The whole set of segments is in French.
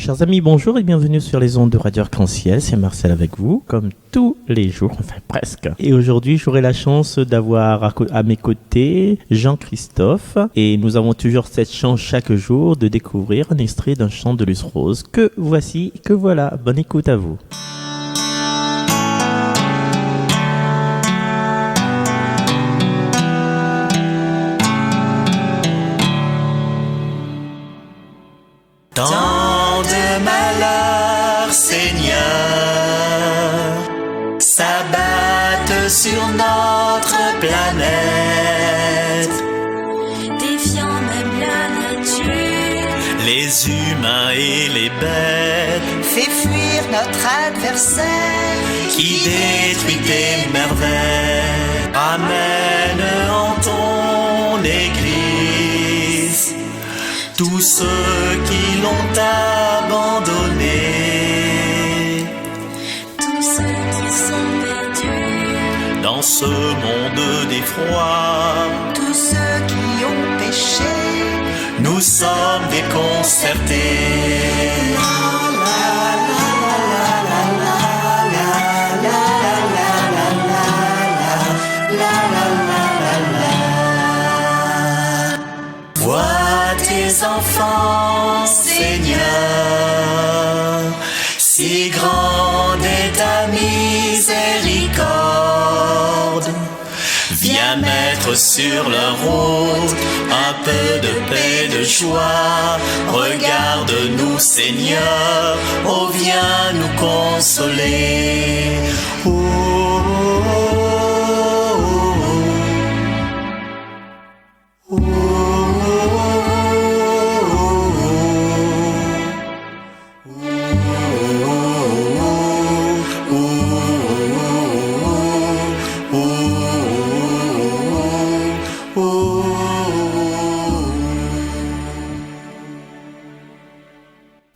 Chers amis, bonjour et bienvenue sur les ondes de Radio Arc-en-Ciel. C'est Marcel avec vous, comme tous les jours, enfin presque. Et aujourd'hui, j'aurai la chance d'avoir à mes côtés Jean-Christophe. Et nous avons toujours cette chance chaque jour de découvrir un extrait d'un chant de Luce Rose. Que voici, que voilà. Bonne écoute à vous. Tant de malheurs, Seigneur, s'abattent sur notre planète, défiant même la nature. Les humains et les bêtes, fais fuir notre adversaire, qui détruit tes merveilles. Amène en ton église tous ceux qui l'ont abandonné, Tous ceux qui sont perdus, dans ce monde d'effroi. tous ceux qui ont péché. Nous sommes déconcertés. Vois tes enfants, Seigneur, si grande est ta miséricorde. Viens mettre sur leur route un peu de paix, de joie. Regarde-nous, Seigneur, oh viens nous consoler. Oh, oh, oh, oh,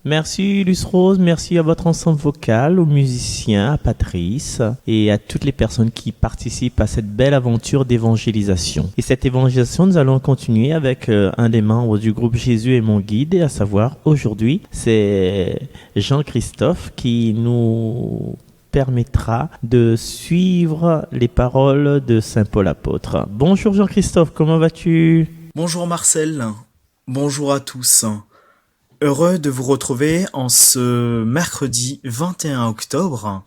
Merci Luce Rose, merci à votre ensemble vocal, aux musiciens, à Patrice et à toutes les personnes qui participent à cette belle aventure d'évangélisation. Et cette évangélisation, nous allons continuer avec un des membres du groupe Jésus est mon guide, et à savoir aujourd'hui, c'est Jean-Christophe qui nous permettra de suivre les paroles de Saint Paul apôtre. Bonjour Jean-Christophe, comment vas-tu ? Bonjour Marcel, bonjour à tous. Heureux de vous retrouver en ce mercredi 21 octobre,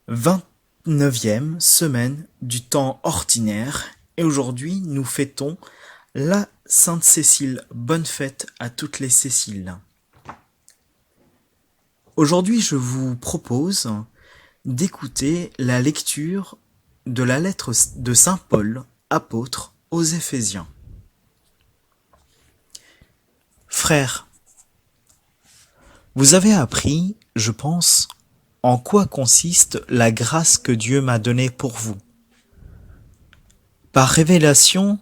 29e semaine du temps ordinaire. Et aujourd'hui, nous fêtons la Sainte Cécile. Bonne fête à toutes les Céciles. Aujourd'hui, je vous propose d'écouter la lecture de la lettre de Saint Paul, apôtre, aux Éphésiens. Frères, vous avez appris, je pense, en quoi consiste la grâce que Dieu m'a donnée pour vous. Par révélation,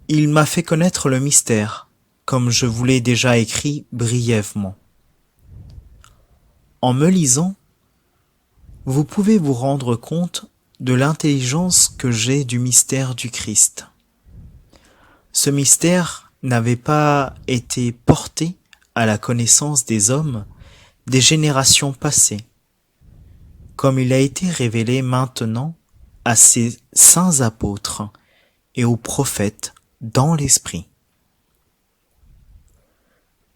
il m'a fait connaître le mystère, comme je vous l'ai déjà écrit brièvement. En me lisant, vous pouvez vous rendre compte de l'intelligence que j'ai du mystère du Christ. Ce mystère n'avait pas été porté à la connaissance des hommes des générations passées, comme il a été révélé maintenant à ses saints apôtres et aux prophètes dans l'esprit.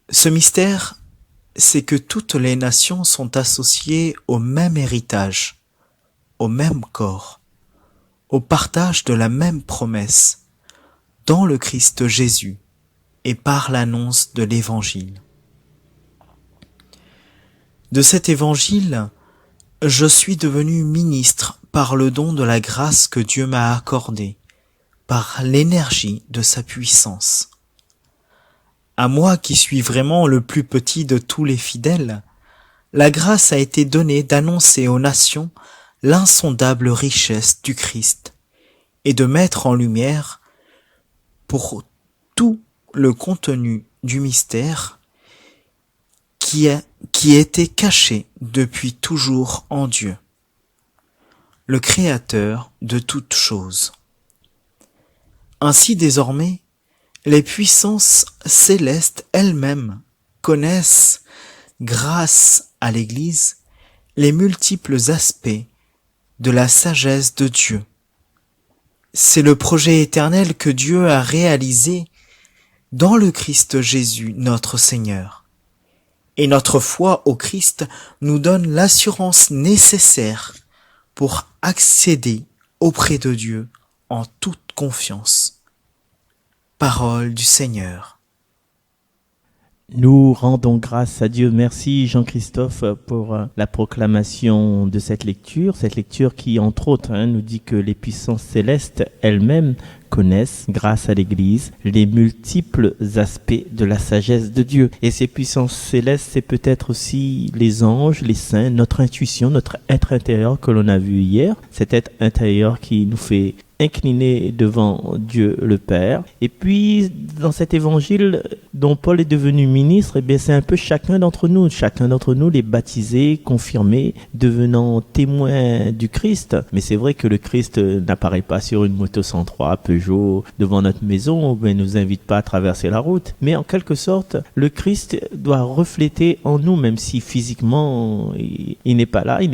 Ce mystère, c'est que toutes les nations sont associées au même héritage, au même corps, au partage de la même promesse, dans le Christ Jésus et par l'annonce de l'Évangile. De cet évangile, je suis devenu ministre par le don de la grâce que Dieu m'a accordée, par l'énergie de sa puissance. À moi qui suis vraiment le plus petit de tous les fidèles, la grâce a été donnée d'annoncer aux nations l'insondable richesse du Christ et de mettre en lumière pour tout le contenu du mystère qui était caché depuis toujours en Dieu, le Créateur de toutes choses. Ainsi désormais, les puissances célestes elles-mêmes connaissent grâce à l'Église, les multiples aspects de la sagesse de Dieu. C'est le projet éternel que Dieu a réalisé dans le Christ Jésus, notre Seigneur. Et notre foi au Christ nous donne l'assurance nécessaire pour accéder auprès de Dieu en toute confiance. Parole du Seigneur. Nous rendons grâce à Dieu. Merci Jean-Christophe pour la proclamation de cette lecture qui entre autres nous dit que les puissances célestes elles-mêmes connaissent, grâce à l'Église, les multiples aspects de la sagesse de Dieu. Et ces puissances célestes, c'est peut-être aussi les anges, les saints, notre intuition, notre être intérieur que l'on a vu hier, cet être intérieur qui nous fait incliné devant Dieu le Père. Et puis, dans cet évangile dont Paul est devenu ministre, eh bien, c'est un peu chacun d'entre nous, les baptisés, confirmés, devenant témoins du Christ. Mais c'est vrai que le Christ n'apparaît pas sur une moto 103 Peugeot devant notre maison, mais nous invite pas à traverser la route. Mais en quelque sorte, le Christ doit refléter en nous, même si physiquement, il n'est pas là, il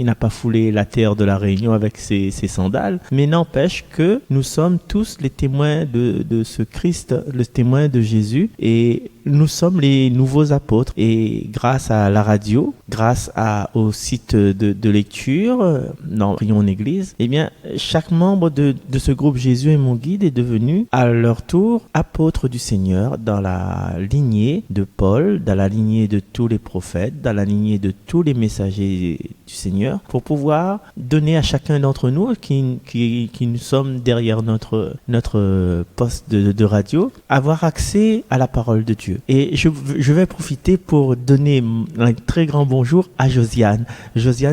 n'a pas foulé la terre de la Réunion avec ses sandales, mais n'empêche que nous sommes tous les témoins de ce Christ, le témoin de Jésus, et nous sommes les nouveaux apôtres. Et grâce à la radio, grâce au site de lecture, dans Prions en Église, eh bien, chaque membre de ce groupe Jésus est mon guide est devenu à leur tour apôtre du Seigneur dans la lignée de Paul, dans la lignée de tous les prophètes, dans la lignée de tous les messagers du Seigneur, pour pouvoir donner à chacun d'entre nous qui nous sommes derrière notre poste de radio, avoir accès à la parole de Dieu. Et je vais profiter pour donner un très grand bonjour à Josiane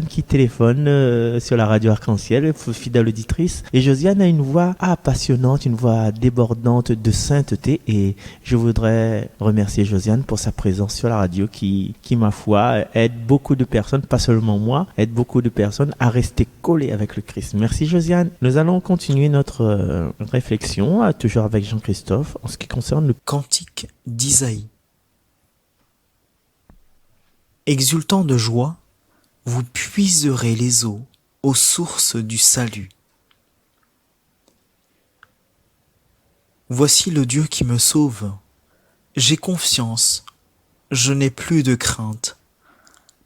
qui téléphone sur la radio Arc-en-Ciel, fidèle auditrice. Et Josiane a une voix passionnante, une voix débordante de sainteté, et je voudrais remercier Josiane pour sa présence sur la radio qui ma foi aide beaucoup de personnes, pas seulement moi, aide beaucoup de personnes à rester collées avec le Christ. Merci Josiane. Nous allons continuer notre réflexion, toujours avec Jean-Christophe, en ce qui concerne le Cantique d'Isaïe. Exultant de joie, vous puiserez les eaux aux sources du salut. Voici le Dieu qui me sauve. J'ai confiance, je n'ai plus de crainte.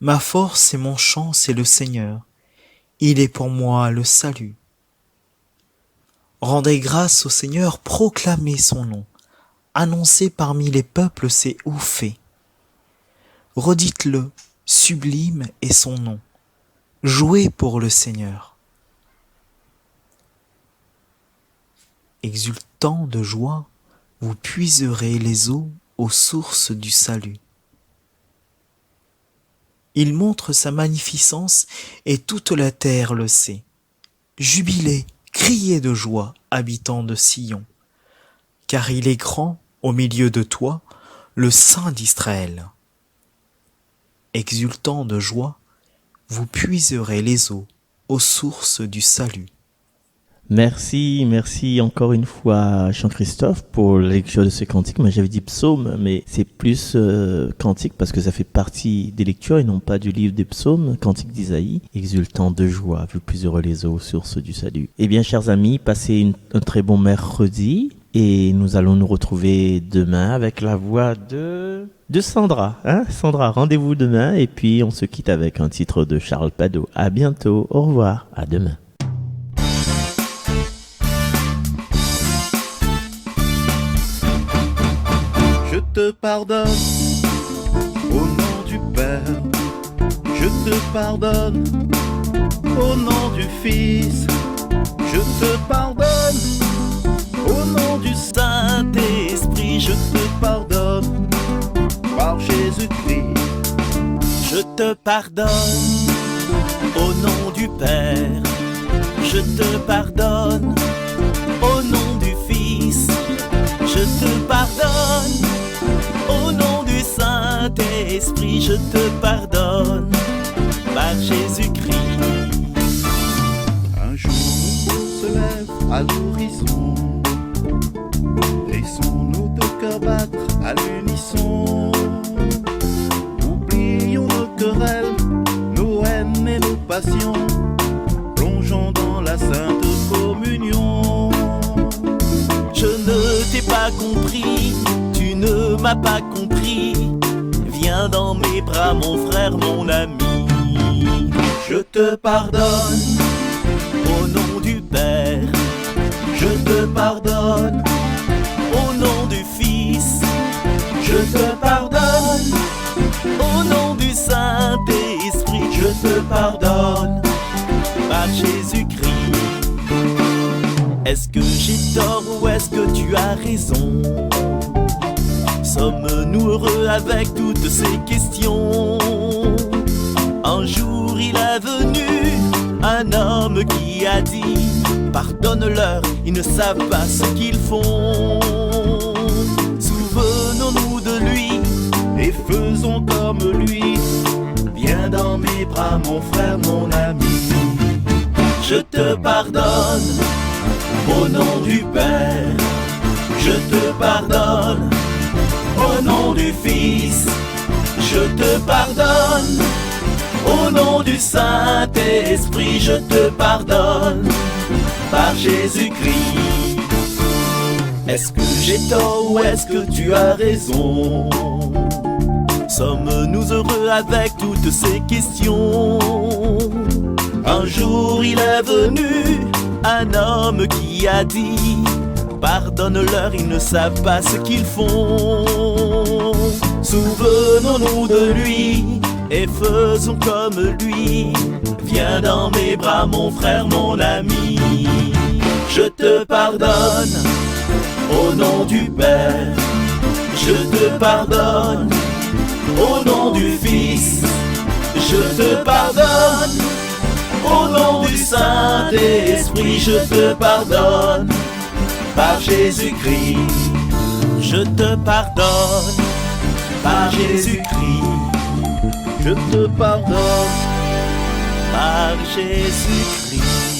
Ma force et mon chant, c'est le Seigneur. Il est pour moi le salut. Rendez grâce au Seigneur, proclamez son nom. Annoncez parmi les peuples ses hauts faits. Redites-le, sublime est son nom. Jouez pour le Seigneur. Exultant de joie, vous puiserez les eaux aux sources du salut. Il montre sa magnificence et toute la terre le sait. Jubilez, criez de joie, habitants de Sion, car il est grand au milieu de toi, le Saint d'Israël. Exultant de joie, vous puiserez les eaux aux sources du salut. Merci encore une fois Jean-Christophe pour la lecture de ce cantique. Moi j'avais dit psaume, mais c'est plus cantique parce que ça fait partie des lectures et non pas du livre des psaumes, cantique d'Isaïe. Exultant de joie, vous puiserez les eaux aux sources du salut. Eh bien chers amis, passez un très bon mercredi et nous allons nous retrouver demain avec la voix de Sandra. Sandra, rendez-vous demain et puis on se quitte avec un titre de Charles Padoue. À bientôt, au revoir, à demain. Je te pardonne au nom du Père, je te pardonne au nom du Fils, je te pardonne au nom du Saint-Esprit, je te pardonne par Jésus-Christ. Je te pardonne au nom du Père, je te pardonne au nom du Fils, je te pardonne au nom du Saint-Esprit, je te pardonne par Jésus-Christ. Un jour se lève à l'horizon, laissons nos deux cœurs battre à l'unisson. Où m'as pas compris, viens dans mes bras mon frère, mon ami. Je te pardonne au nom du Père, je te pardonne au nom du Fils, je te pardonne au nom du Saint-Esprit, je te pardonne par Jésus-Christ. Est-ce que j'ai tort ou est-ce que tu as raison? Sommes-nous heureux avec toutes ces questions? Un jour il est venu un homme qui a dit: pardonne-leur, ils ne savent pas ce qu'ils font. Souvenons-nous de lui et faisons comme lui. Viens dans mes bras mon frère, mon ami. Je te pardonne au nom du Père, je te pardonne au nom du Fils, je te pardonne au nom du Saint-Esprit, je te pardonne par Jésus-Christ. Est-ce que j'ai tort ou est-ce que tu as raison? Sommes-nous heureux avec toutes ces questions? Un jour il est venu un homme qui a dit: pardonne-leur, ils ne savent pas ce qu'ils font. Souvenons-nous de lui et faisons comme lui. Viens dans mes bras mon frère, mon ami. Je te pardonne au nom du Père, je te pardonne au nom du Fils, je te pardonne au nom du Saint-Esprit, je te pardonne par Jésus-Christ. Je te pardonne par Jésus-Christ. Je te pardonne par Jésus-Christ.